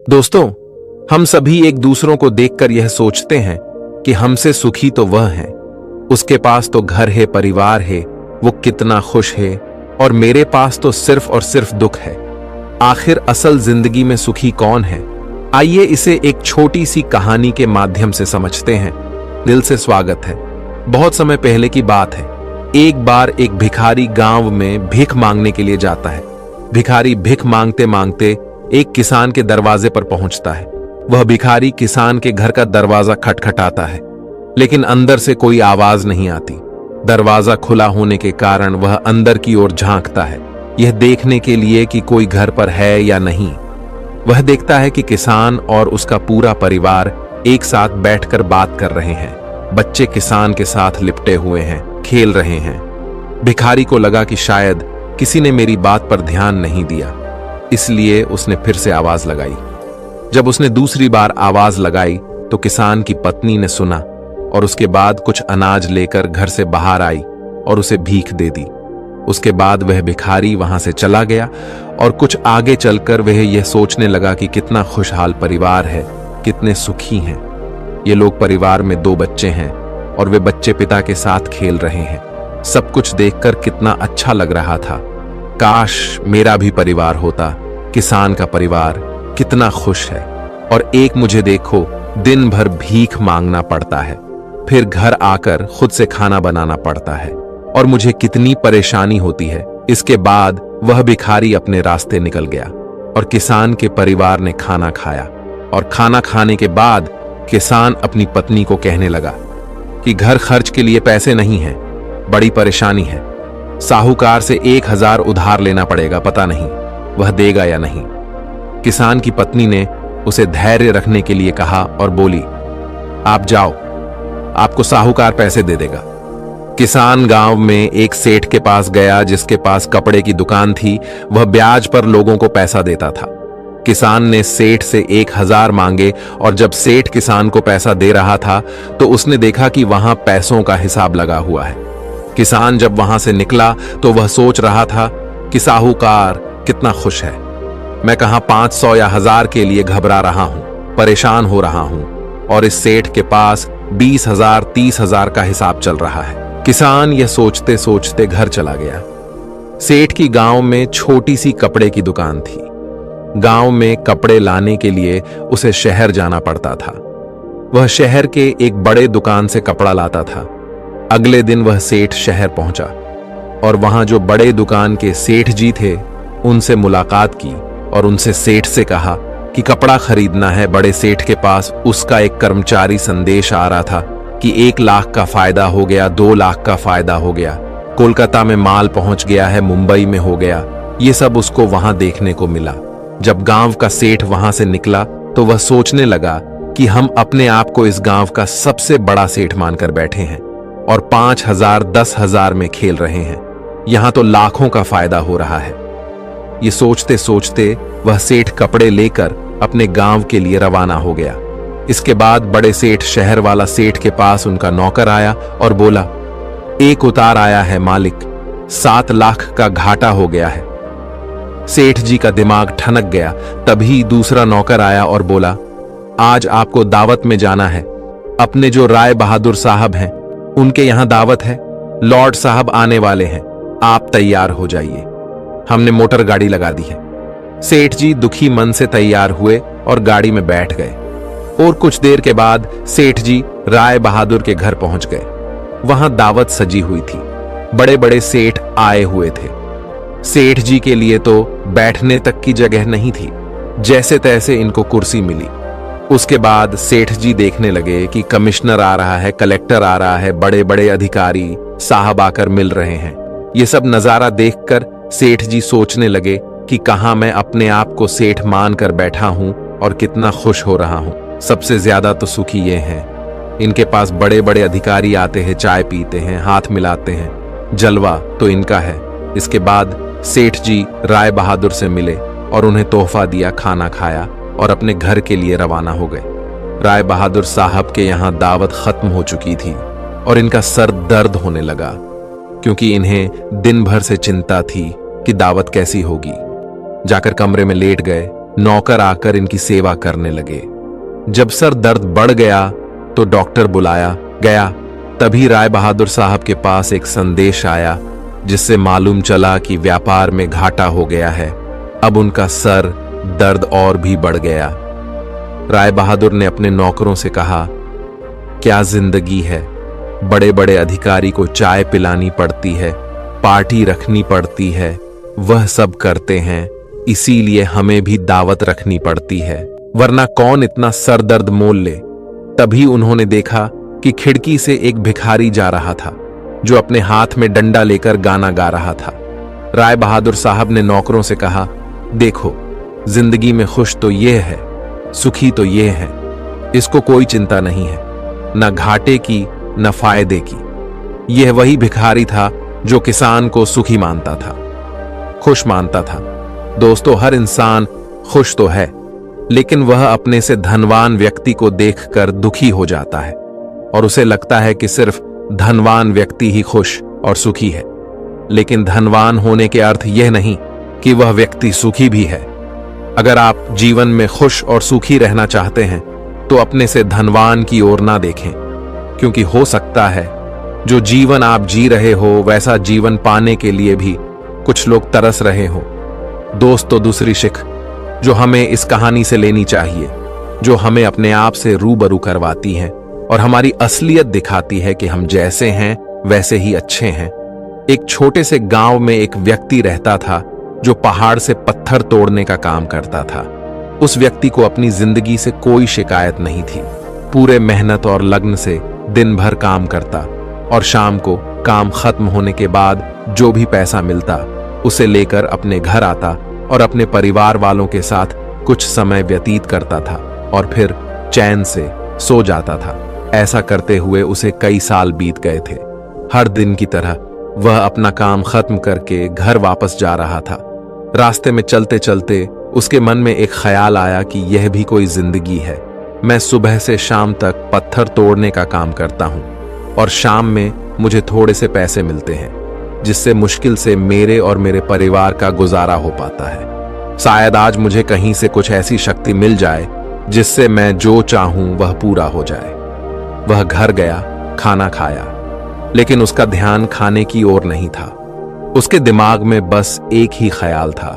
दोस्तों, हम सभी एक दूसरों को देखकर यह सोचते हैं कि हमसे सुखी तो वह है, उसके पास तो घर है, परिवार है, वो कितना खुश है, और मेरे पास तो सिर्फ और सिर्फ दुख है। आखिर असल जिंदगी में सुखी कौन है? आइए इसे एक छोटी सी कहानी के माध्यम से समझते हैं। दिल से स्वागत है। बहुत समय पहले की बात है। एक बार एक भिखारी गांव में भीख मांगने के लिए जाता है। भिखारी भीख मांगते मांगते एक किसान के दरवाजे पर पहुंचता है। वह भिखारी किसान के घर का दरवाजा खटखटाता है, लेकिन अंदर से कोई आवाज नहीं आती। दरवाजा खुला होने के कारण वह अंदर की ओर झांकता है, यह देखने के लिए कि कोई घर पर है या नहीं। वह देखता है कि किसान और उसका पूरा परिवार एक साथ बैठकर बात कर रहे हैं। बच्चे किसान के साथ लिपटे हुए हैं, खेल रहे हैं। भिखारी को लगा कि शायद किसी ने मेरी बात पर ध्यान नहीं दिया, इसलिए उसने फिर से आवाज लगाई। जब उसने दूसरी बार आवाज लगाई तो किसान की पत्नी ने सुना और उसके बाद कुछ अनाज लेकर घर से बाहर आई और उसे भीख दे दी। उसके बाद वह भिखारी वहां से चला गया और कुछ आगे चलकर वह यह सोचने लगा कि कितना खुशहाल परिवार है, कितने सुखी हैं। ये लोग परिवार में 2 बच्चे हैं और वे बच्चे पिता के साथ खेल रहे हैं। सब कुछ देखकर कितना अच्छा लग रहा था। काश मेरा भी परिवार होता। किसान का परिवार कितना खुश है। और एक मुझे देखो, दिन भर भीख मांगना पड़ता है, फिर घर आकर खुद से खाना बनाना पड़ता है और मुझे कितनी परेशानी होती है। इसके बाद वह भिखारी अपने रास्ते निकल गया और किसान के परिवार ने खाना खाया। और खाना खाने के बाद किसान अपनी पत्नी को कहने लगा कि घर खर्च के लिए पैसे नहीं हैं, बड़ी परेशानी है। साहूकार से 1000 उधार लेना पड़ेगा, पता नहीं वह देगा या नहीं। किसान की पत्नी ने उसे धैर्य रखने के लिए कहा और बोली, आप जाओ, आपको साहूकार पैसे दे देगा। किसान गांव में एक सेठ के पास गया जिसके पास कपड़े की दुकान थी। वह ब्याज पर लोगों को पैसा देता था। किसान ने सेठ से 1000 मांगे और जब सेठ किसान को पैसा दे रहा था तो उसने देखा कि वहां पैसों का हिसाब लगा हुआ है। किसान जब वहां से निकला तो वह सोच रहा था कि साहूकार कितना खुश है। मैं कहां 500 या 1000 के लिए घबरा रहा हूं, परेशान हो रहा हूं, और इस सेठ के पास 20,000 30,000 का हिसाब चल रहा है। किसान यह सोचते सोचते घर चला गया। सेठ की गांव में छोटी सी कपड़े की दुकान थी। गांव में कपड़े लाने के लिए उसे शहर जाना पड़ता था। वह शहर के एक बड़े दुकान से कपड़ा लाता था। अगले दिन वह सेठ शहर पहुंचा और वहां जो बड़े दुकान के सेठ जी थे उनसे मुलाकात की और उनसे सेठ से कहा कि कपड़ा खरीदना है। बड़े सेठ के पास उसका एक कर्मचारी संदेश आ रहा था कि 1 लाख का फायदा हो गया, 2 लाख का फायदा हो गया, कोलकाता में माल पहुंच गया है, मुंबई में हो गया। ये सब उसको वहां देखने को मिला। जब गांव का सेठ वहां से निकला तो वह सोचने लगा कि हम अपने आप को इस गांव का सबसे बड़ा सेठ मानकर बैठे हैं और 5,000 10,000 में खेल रहे हैं। यहां तो लाखों का फायदा हो रहा है। ये सोचते सोचते वह सेठ कपड़े लेकर अपने गांव के लिए रवाना हो गया। इसके बाद बड़े सेठ शहर वाला सेठ के पास उनका नौकर आया और बोला, एक उतार आया है मालिक, 7 लाख का घाटा हो गया है। सेठ जी का दिमाग ठनक गया। तभी दूसरा नौकर आया और बोला, आज आपको दावत में जाना है। अपने जो राय बहादुर साहब हैं उनके यहां दावत है। लॉर्ड साहब आने वाले हैं, आप तैयार हो जाइए। हमने मोटर गाड़ी लगा दी है। सेठ जी दुखी मन से तैयार हुए और गाड़ी में बैठ गए। और कुछ देर के बाद सेठ जी राय बहादुर के घर पहुंच गए। वहां दावत सजी हुई थी। बड़े बड़े सेठ आए हुए थे। सेठ जी के लिए तो बैठने तक की जगह नहीं थी। जैसे तैसे इनको कुर्सी मिली। उसके बाद सेठ जी देखने लगे कि कमिश्नर आ रहा है, कलेक्टर आ रहा है, बड़े बड़े अधिकारी साहब आकर मिल रहे हैं। ये सब नजारा देखकर सेठ जी सोचने लगे कि कहां मैं अपने आप को सेठ मानकर बैठा हूं और कितना खुश हो रहा हूं। सबसे ज्यादा तो सुखी ये हैं। इनके पास बड़े बड़े अधिकारी आते हैं, चाय पीते हैं, हाथ मिलाते हैं। जलवा तो इनका है। इसके बाद सेठ जी राय बहादुर से मिले और उन्हें तोहफा दिया, खाना खाया और अपने घर के लिए रवाना हो गए। राय बहादुर साहब के यहां दावत खत्म हो चुकी थी और इनका सर दर्द होने लगा, क्योंकि इन्हें दिन भर से चिंता थी कि दावत कैसी होगी। जाकर कमरे में लेट गए नौकर आकर इनकी सेवा करने लगे। जब सर दर्द बढ़ गया तो डॉक्टर बुलाया गया। तभी राय बहादुर साहब के पास एक संदेश आया, जिससे मालूम चला कि व्यापार में घाटा हो गया है। अब उनका सर दर्द और भी बढ़ गया। राय बहादुर ने अपने नौकरों से कहा, क्या जिंदगी है, बड़े बड़े अधिकारी को चाय पिलानी पड़ती है, पार्टी रखनी पड़ती है, वह सब करते हैं, इसीलिए हमें भी दावत रखनी पड़ती है, वरना कौन इतना सर दर्द मोल ले। तभी उन्होंने देखा कि खिड़की से एक भिखारी जा रहा था, जो अपने हाथ में डंडा लेकर गाना गा रहा था। राय बहादुर साहब ने नौकरों से कहा, देखो, जिंदगी में खुश तो ये है, सुखी तो ये है, इसको कोई चिंता नहीं है, न घाटे की न फायदे की। यह वही भिखारी था जो किसान को सुखी मानता था, खुश मानता था। दोस्तों, हर इंसान खुश तो है, लेकिन वह अपने से धनवान व्यक्ति को देखकर दुखी हो जाता है और उसे लगता है कि सिर्फ धनवान व्यक्ति ही खुश और सुखी है। लेकिन धनवान होने के अर्थ यह नहीं कि वह व्यक्ति सुखी भी है। अगर आप जीवन में खुश और सुखी रहना चाहते हैं तो अपने से धनवान की ओर ना देखें, क्योंकि हो सकता है जो जीवन आप जी रहे हो वैसा जीवन पाने के लिए भी कुछ लोग तरस रहे हो। दोस्तों, दूसरी शिख जो हमें इस कहानी से लेनी चाहिए, जो हमें अपने आप से रूबरू करवाती है और हमारी असलियत दिखाती है कि हम जैसे हैं वैसे ही अच्छे हैं। एक छोटे से गांव में एक व्यक्ति रहता था जो पहाड़ से पत्थर तोड़ने का काम करता था। उस व्यक्ति को अपनी जिंदगी से कोई शिकायत नहीं थी। पूरे मेहनत और लगन से दिन भर काम करता और शाम को काम खत्म होने के बाद जो भी पैसा मिलता उसे लेकर अपने घर आता और अपने परिवार वालों के साथ कुछ समय व्यतीत करता था और फिर चैन से सो जाता था। ऐसा करते हुए उसे कई साल बीत गए थे। हर दिन की तरह वह अपना काम खत्म करके घर वापस जा रहा था। रास्ते में चलते चलते उसके मन में एक ख्याल आया कि यह भी कोई जिंदगी है। मैं सुबह से शाम तक पत्थर तोड़ने का काम करता हूँ और शाम में मुझे थोड़े से पैसे मिलते हैं, जिससे मुश्किल से मेरे और मेरे परिवार का गुजारा हो पाता है। शायद आज मुझे कहीं से कुछ ऐसी शक्ति मिल जाए जिससे मैं जो चाहूं वह पूरा हो जाए। वह घर गया, खाना खाया, लेकिन उसका ध्यान खाने की ओर नहीं था। उसके दिमाग में बस एक ही ख्याल था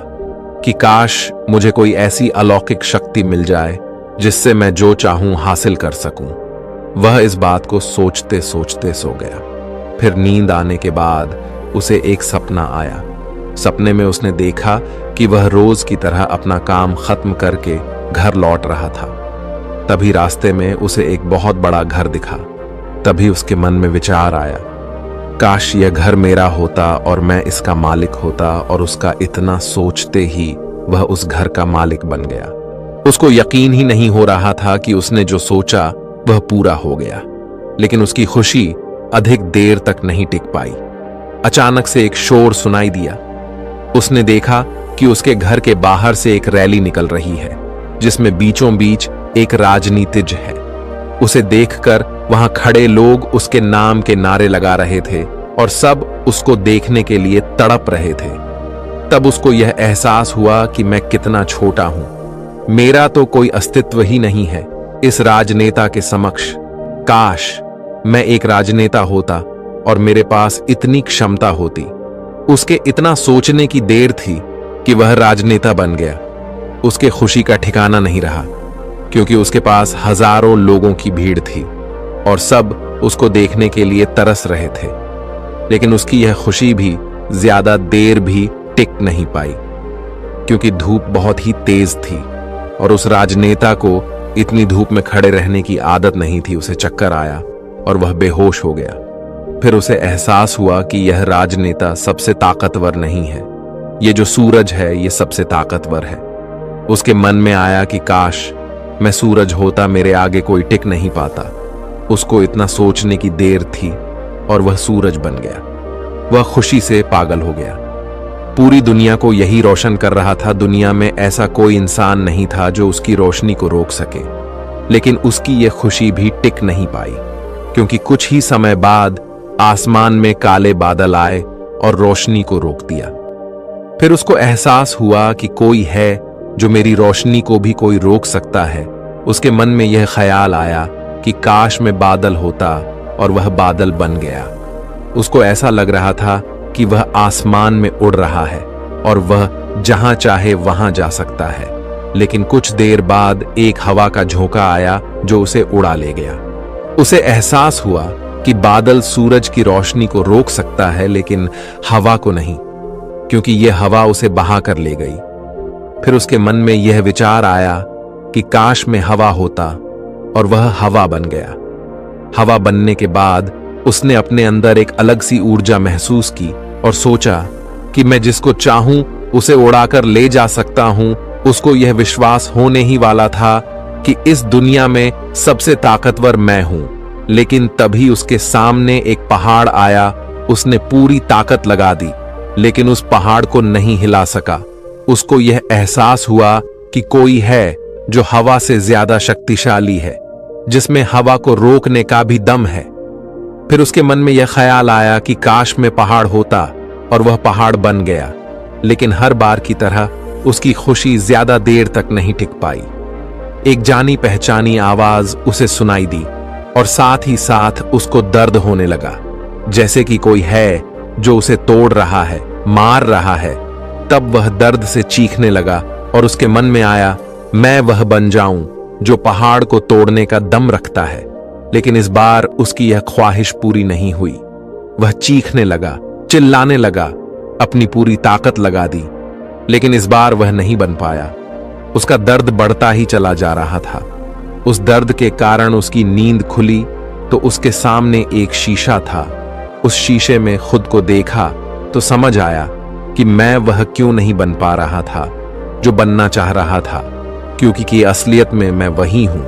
कि काश मुझे कोई ऐसी अलौकिक शक्ति मिल जाए जिससे मैं जो चाहूं हासिल कर सकूं। वह इस बात को सोचते सोचते सो गया। फिर नींद आने के बाद उसे एक सपना आया। सपने में उसने देखा कि वह रोज की तरह अपना काम खत्म करके घर लौट रहा था। तभी रास्ते में उसे एक बहुत बड़ा घर दिखा। तभी उसके मन में विचार आया, काश यह घर मेरा होता और मैं इसका मालिक होता। और उसका इतना सोचते ही वह उस घर का मालिक बन गया। उसको यकीन ही नहीं हो रहा था कि उसने जो सोचा वह पूरा हो गया, लेकिन उसकी खुशी अधिक देर तक नहीं टिक पाई। अचानक से एक शोर सुनाई दिया। उसने देखा कि उसके घर के बाहर से एक रैली निकल रही है, जिसमें बीचों बीच एक राजनीतिज्ञ है। उसे देखकर वहां खड़े लोग उसके नाम के नारे लगा रहे थे और सब उसको देखने के लिए तड़प रहे थे। तब उसको यह एहसास हुआ कि मैं कितना छोटा हूं, मेरा तो कोई अस्तित्व ही नहीं है इस राजनेता के समक्ष। काश मैं एक राजनेता होता और मेरे पास इतनी क्षमता होती। उसके इतना सोचने की देर थी कि वह राजनेता बन गया। उसके खुशी का ठिकाना नहीं रहा, क्योंकि उसके पास हजारों लोगों की भीड़ थी और सब उसको देखने के लिए तरस रहे थे। लेकिन उसकी यह खुशी भी ज्यादा देर भी टिक नहीं पाई, क्योंकि धूप बहुत ही तेज थी और उस राजनेता को इतनी धूप में खड़े रहने की आदत नहीं थी। उसे चक्कर आया और वह बेहोश हो गया। फिर उसे एहसास हुआ कि यह राजनेता सबसे ताकतवर नहीं है, ये जो सूरज है ये सबसे ताकतवर है। उसके मन में आया कि काश मैं सूरज होता, मेरे आगे कोई टिक नहीं पाता। उसको इतना सोचने की देर थी और वह सूरज बन गया। वह खुशी से पागल हो गया। पूरी दुनिया को यही रोशन कर रहा था। दुनिया में ऐसा कोई इंसान नहीं था जो उसकी रोशनी को रोक सके। लेकिन उसकी यह खुशी भी टिक नहीं पाई, क्योंकि कुछ ही समय बाद आसमान में काले बादल आए और रोशनी को रोक दिया। फिर उसको एहसास हुआ कि कोई है जो मेरी रोशनी को भी कोई रोक सकता है। उसके मन में यह ख्याल आया कि काश में बादल होता, और वह बादल बन गया। उसको ऐसा लग रहा था कि वह आसमान में उड़ रहा है और वह जहां चाहे वहां जा सकता है। लेकिन कुछ देर बाद एक हवा का झोंका आया जो उसे उड़ा ले गया। उसे एहसास हुआ कि बादल सूरज की रोशनी को रोक सकता है, लेकिन हवा को नहीं, क्योंकि यह हवा उसे बहा कर ले गई। फिर उसके मन में यह विचार आया कि काश में हवा होता, और वह हवा बन गया। हवा बनने के बाद उसने अपने अंदर एक अलग सी ऊर्जा महसूस की और सोचा कि मैं जिसको चाहूं उसे उड़ाकर ले जा सकता हूं। उसको यह विश्वास होने ही वाला था कि इस दुनिया में सबसे ताकतवर मैं हूं। लेकिन तभी उसके सामने एक पहाड़ आया। उसने पूरी ताकत लगा दी, लेकिन उस पहाड़ को नहीं हिला सका। उसको यह एहसास हुआ कि कोई है जो हवा से ज्यादा शक्तिशाली है, जिसमें हवा को रोकने का भी दम है। फिर उसके मन में यह ख्याल आया कि काश में पहाड़ होता, और वह पहाड़ बन गया। लेकिन हर बार की तरह उसकी खुशी ज्यादा देर तक नहीं टिक पाई। एक जानी पहचानी आवाज उसे सुनाई दी, और साथ ही साथ उसको दर्द होने लगा, जैसे कि कोई है जो उसे तोड़ रहा है, मार रहा है। तब वह दर्द से चीखने लगा, और उसके मन में आया, मैं वह बन जाऊं जो पहाड़ को तोड़ने का दम रखता है। लेकिन इस बार उसकी यह ख्वाहिश पूरी नहीं हुई। वह चीखने लगा, चिल्लाने लगा, अपनी पूरी ताकत लगा दी, लेकिन इस बार वह नहीं बन पाया। उसका दर्द बढ़ता ही चला जा रहा था। उस दर्द के कारण उसकी नींद खुली तो उसके सामने एक शीशा था। उस शीशे में खुद को देखा तो समझ आया कि मैं वह क्यों नहीं बन पा रहा था जो बनना चाह रहा था, क्योंकि असलियत में मैं वही हूं।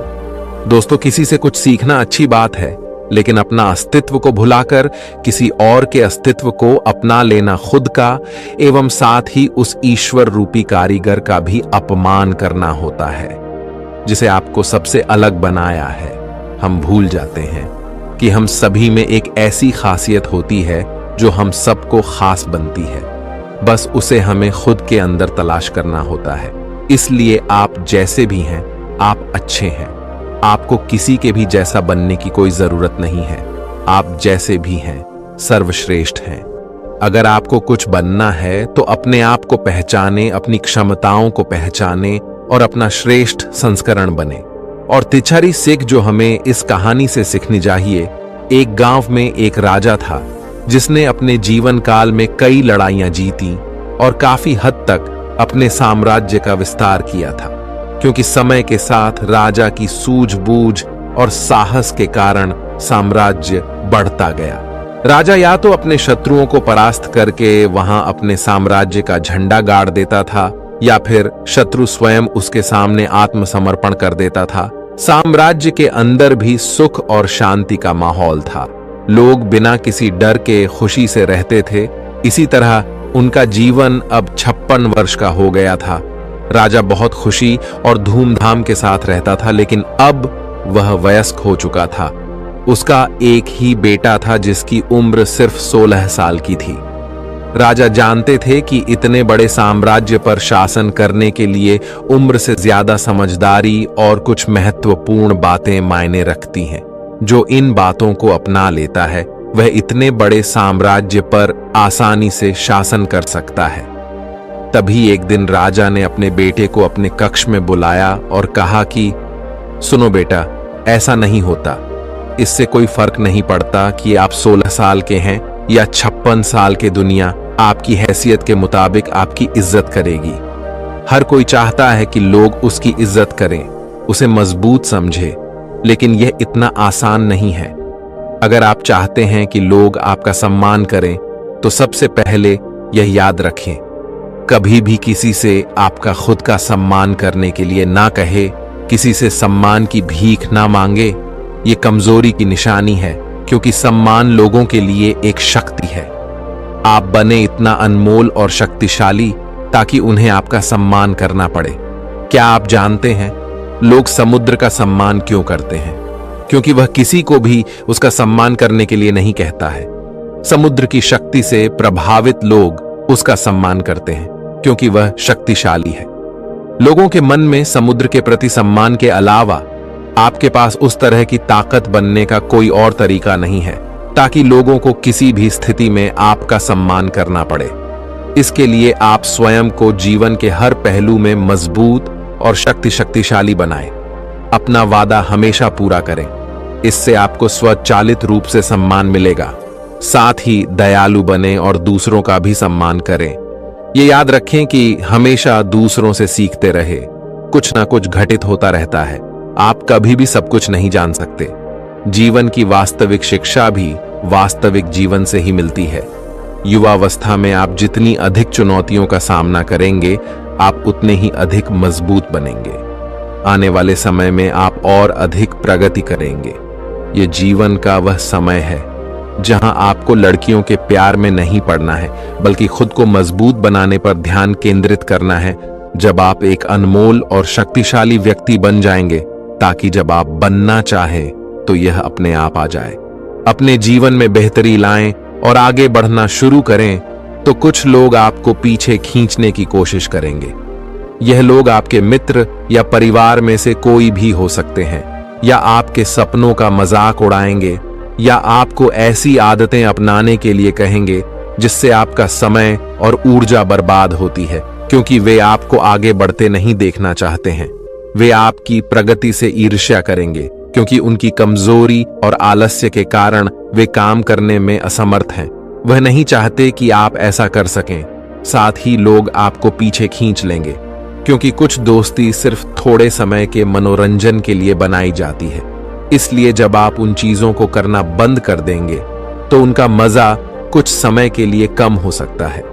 दोस्तों, किसी से कुछ सीखना अच्छी बात है, लेकिन अपना अस्तित्व को भुलाकर किसी और के अस्तित्व को अपना लेना खुद का एवं साथ ही उस ईश्वर रूपी कारीगर का भी अपमान करना होता है, जिसे आपको सबसे अलग बनाया है। हम भूल जाते हैं कि हम सभी में एक ऐसी खासियत होती है जो हम सबको खास बनती है। बस उसे हमें खुद के अंदर तलाश करना होता है। इसलिए आप जैसे भी हैं, आप अच्छे हैं। आपको किसी के भी जैसा बनने की कोई जरूरत नहीं है। आप जैसे भी हैं, सर्वश्रेष्ठ हैं। अगर आपको कुछ बनना है तो अपने आप को पहचाने, अपनी क्षमताओं को पहचाने और अपना श्रेष्ठ संस्करण बने। और तिछारी सीख जो हमें इस कहानी से सीखनी चाहिए, एक गांव में एक राजा था जिसने अपने जीवन काल में कई लड़ाइयां जीती और काफी हद तक अपने साम्राज्य का विस्तार किया था, क्योंकि समय के साथ राजा की सूझबूझ और साहस के कारण साम्राज्य बढ़ता गया। राजा या तो अपने शत्रुओं को परास्त करके वहां अपने साम्राज्य का झंडा गाड़ देता था, या फिर शत्रु स्वयं उसके सामने आत्मसमर्पण कर देता था। साम्राज्य के अंदर भी सुख और शांति का माहौल था। लोग बिना किसी डर के खुशी से रहते थे। इसी तरह उनका जीवन अब 56 वर्ष का हो गया था। राजा बहुत खुशी और धूमधाम के साथ रहता था, लेकिन अब वह वयस्क हो चुका था। उसका एक ही बेटा था जिसकी उम्र सिर्फ 16 साल की थी। राजा जानते थे कि इतने बड़े साम्राज्य पर शासन करने के लिए उम्र से ज्यादा समझदारी और कुछ महत्वपूर्ण बातें मायने रखती हैं। जो इन बातों को अपना लेता है वह इतने बड़े साम्राज्य पर आसानी से शासन कर सकता है। तभी एक दिन राजा ने अपने बेटे को अपने कक्ष में बुलाया और कहा कि सुनो बेटा, ऐसा नहीं होता। इससे कोई फर्क नहीं पड़ता कि आप 16 साल के हैं या 56 साल के। दुनिया आपकी हैसियत के मुताबिक आपकी इज्जत करेगी। हर कोई चाहता है कि लोग उसकी इज्जत करें, उसे मजबूत समझे, लेकिन यह इतना आसान नहीं है। अगर आप चाहते हैं कि लोग आपका सम्मान करें तो सबसे पहले यह याद रखें, कभी भी किसी से आपका खुद का सम्मान करने के लिए ना कहे, किसी से सम्मान की भीख ना मांगे। ये कमजोरी की निशानी है, क्योंकि सम्मान लोगों के लिए एक शक्ति है। आप बने इतना अनमोल और शक्तिशाली ताकि उन्हें आपका सम्मान करना पड़े। क्या आप जानते हैं लोग समुद्र का सम्मान क्यों करते हैं? क्योंकि वह किसी को भी उसका सम्मान करने के लिए नहीं कहता है। समुद्र की शक्ति से प्रभावित लोग उसका सम्मान करते हैं, क्योंकि वह शक्तिशाली है। लोगों के मन में समुद्र के प्रति सम्मान के अलावा आपके पास उस तरह की ताकत बनने का कोई और तरीका नहीं है ताकि लोगों को किसी भी स्थिति में आपका सम्मान करना पड़े। इसके लिए आप स्वयं को जीवन के हर पहलू में मजबूत और शक्तिशाली बनाएं। अपना वादा हमेशा पूरा करें, इससे आपको स्वचालित रूप से सम्मान मिलेगा। साथ ही दयालु बने और दूसरों का भी सम्मान करें। ये याद रखें कि हमेशा दूसरों से सीखते रहे। कुछ ना कुछ घटित होता रहता है, आप कभी भी सब कुछ नहीं जान सकते। जीवन की वास्तविक शिक्षा भी वास्तविक जीवन से ही मिलती है। युवावस्था में आप जितनी अधिक चुनौतियों का सामना करेंगे, आप उतने ही अधिक मजबूत बनेंगे। आने वाले समय में आप और अधिक प्रगति करेंगे। ये जीवन का वह समय है जहां आपको लड़कियों के प्यार में नहीं पड़ना है, बल्कि खुद को मजबूत बनाने पर ध्यान केंद्रित करना है। जब आप एक अनमोल और शक्तिशाली व्यक्ति बन जाएंगे, ताकि जब आप बनना चाहें तो यह अपने आप आ जाए। अपने जीवन में बेहतरी लाएं और आगे बढ़ना शुरू करें तो कुछ लोग आपको पीछे खींचने की कोशिश करेंगे। यह लोग आपके मित्र या परिवार में से कोई भी हो सकते हैं, या आपके सपनों का मजाक उड़ाएंगे, या आपको ऐसी आदतें अपनाने के लिए कहेंगे जिससे आपका समय और ऊर्जा बर्बाद होती है, क्योंकि वे आपको आगे बढ़ते नहीं देखना चाहते हैं। वे आपकी प्रगति से ईर्ष्या करेंगे, क्योंकि उनकी कमजोरी और आलस्य के कारण वे काम करने में असमर्थ हैं। वह नहीं चाहते कि आप ऐसा कर सकें। साथ ही लोग आपको पीछे खींच लेंगे, क्योंकि कुछ दोस्ती सिर्फ थोड़े समय के मनोरंजन के लिए बनाई जाती है। इसलिए जब आप उन चीजों को करना बंद कर देंगे तो उनका मजा कुछ समय के लिए कम हो सकता है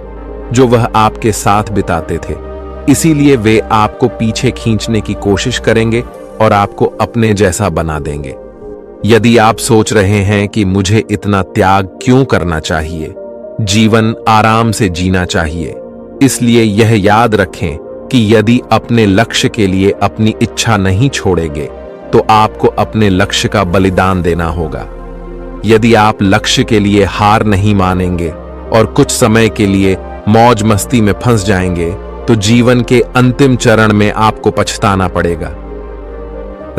जो वह आपके साथ बिताते थे। इसीलिए वे आपको पीछे खींचने की कोशिश करेंगे और आपको अपने जैसा बना देंगे। यदि आप सोच रहे हैं कि मुझे इतना त्याग क्यों करना चाहिए, जीवन आराम से जीना चाहिए, इसलिए यह याद रखें कि यदि अपने लक्ष्य के लिए अपनी इच्छा नहीं छोड़ेंगे तो आपको अपने लक्ष्य का बलिदान देना होगा। यदि आप लक्ष्य के लिए हार नहीं मानेंगे और कुछ समय के लिए मौज मस्ती में फंस जाएंगे तो जीवन के अंतिम चरण में आपको पछताना पड़ेगा।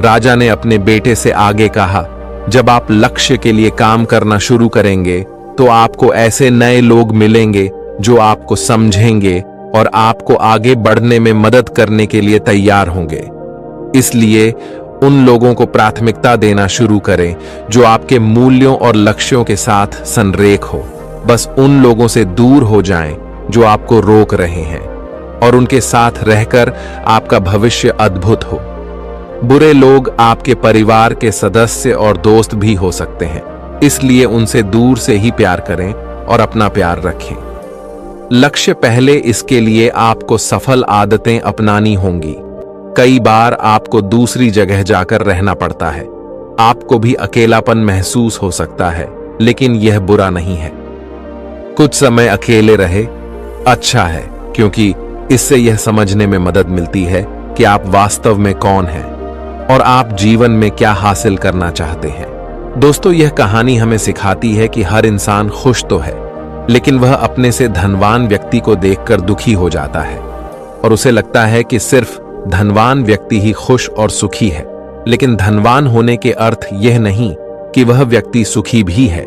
राजा ने अपने बेटे से आगे कहा, जब आप लक्ष्य के लिए काम करना शुरू करेंगे तो आपको ऐसे नए लोग मिलेंगे जो आपको समझेंगे और आपको आगे बढ़ने में मदद करने के लिए तैयार होंगे। इसलिए उन लोगों को प्राथमिकता देना शुरू करें जो आपके मूल्यों और लक्ष्यों के साथ संरेख हो। बस उन लोगों से दूर हो जाएं जो आपको रोक रहे हैं, और उनके साथ रहकर आपका भविष्य अद्भुत हो। बुरे लोग आपके परिवार के सदस्य और दोस्त भी हो सकते हैं, इसलिए उनसे दूर से ही प्यार करें और अपना प्यार रखें। लक्ष्य पहले, इसके लिए आपको सफल आदतें अपनानी होंगी। कई बार आपको दूसरी जगह जाकर रहना पड़ता है। आपको भी अकेलापन महसूस हो सकता है, लेकिन यह बुरा नहीं है। कुछ समय अकेले रहे अच्छा है, क्योंकि इससे यह समझने में मदद मिलती है कि आप वास्तव में कौन हैं और आप जीवन में क्या हासिल करना चाहते हैं। दोस्तों, यह कहानी हमें सिखाती है कि हर इंसान खुश तो है, लेकिन वह अपने से धनवान व्यक्ति को देखकर दुखी हो जाता है और उसे लगता है कि सिर्फ धनवान व्यक्ति ही खुश और सुखी है। लेकिन धनवान होने के अर्थ यह नहीं कि वह व्यक्ति सुखी भी है।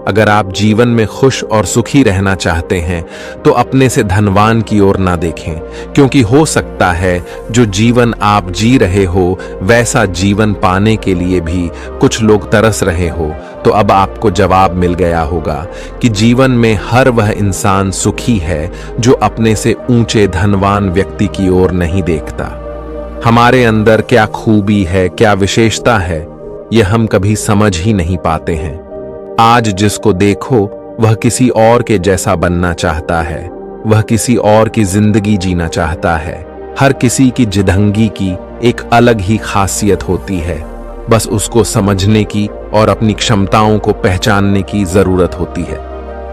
अगर आप जीवन में खुश और सुखी रहना चाहते हैं तो अपने से धनवान की ओर ना देखें, क्योंकि हो सकता है जो जीवन आप जी रहे हो वैसा जीवन पाने के लिए भी कुछ लोग तरस रहे हो। तो अब आपको जवाब मिल गया होगा कि जीवन में हर वह इंसान सुखी है जो अपने से ऊंचे धनवान व्यक्ति की ओर नहीं देखता। हमारे अंदर क्या खूबी है, क्या विशेषता है, यह हम कभी समझ ही नहीं पाते हैं। आज जिसको देखो वह किसी और के जैसा बनना चाहता है, वह किसी और की जिंदगी जीना चाहता है। हर किसी की जिदंगी की एक अलग ही खासियत होती है, बस उसको समझने की और अपनी क्षमताओं को पहचानने की जरूरत होती है।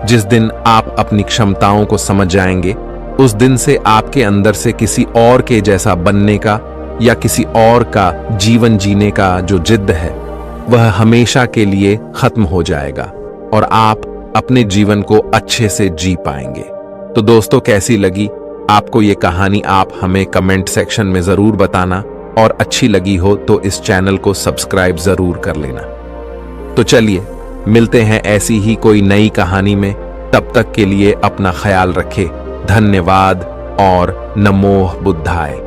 जिस दिन आप अपनी क्षमताओं को समझ जाएंगे, उस दिन से आपके अंदर से किसी और के जैसा बनने का या किसी और का जीवन जीने का जो जिद है वह हमेशा के लिए खत्म हो जाएगा और आप अपने जीवन को अच्छे से जी पाएंगे। तो दोस्तों, कैसी लगी आपको ये कहानी आप हमें कमेंट सेक्शन में जरूर बताना, और अच्छी लगी हो तो इस चैनल को सब्सक्राइब जरूर कर लेना। तो चलिए मिलते हैं ऐसी ही कोई नई कहानी में। तब तक के लिए अपना ख्याल रखें। धन्यवाद और नमो बुद्धाय।